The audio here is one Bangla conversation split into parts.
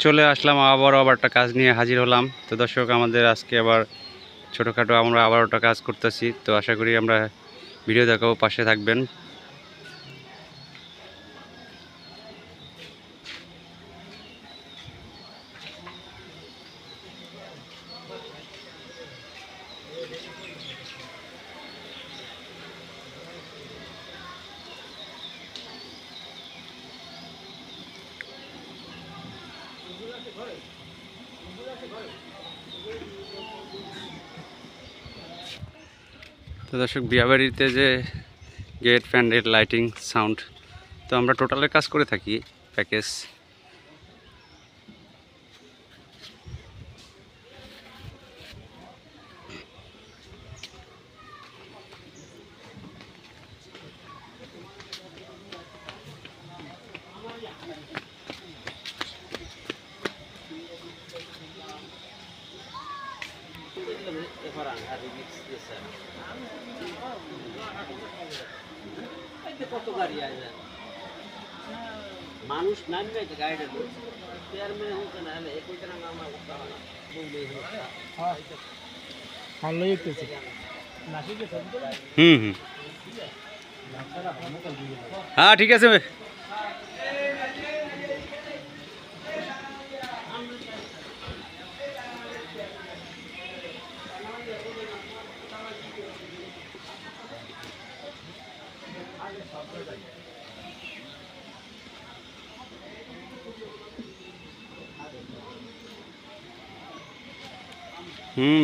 চলে আসলাম আবার একটা কাজ নিয়ে হাজির হলাম। তো দর্শক, আমাদের আজকে আবার ছোটোখাটো আমরা আবার একটা কাজ করতেছি। তো আশা করি আমরা ভিডিও দেখাবো, পাশে থাকবেন। তো দর্শক, বিয়াবাড়িতে যে গেট, প্যান্ডেল, লাইটিং, সাউন্ড, তো আমরা টোটালের কাজ করে থাকি প্যাকেজ। মানুষ নামবে গাড়িটা চেয়ারম্যান হচ্ছে না হলে একই টাকা নামা করতে হবে না হ্যাঁ, ঠিক আছে।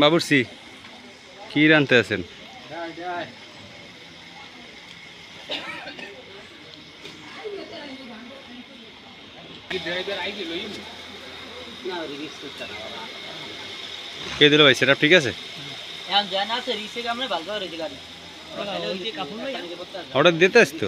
বাবুর্চি, কি রানতে আছেন? কে দিল ভাই? সেটা ঠিক আছে, অর্ডার দিতে আসতো।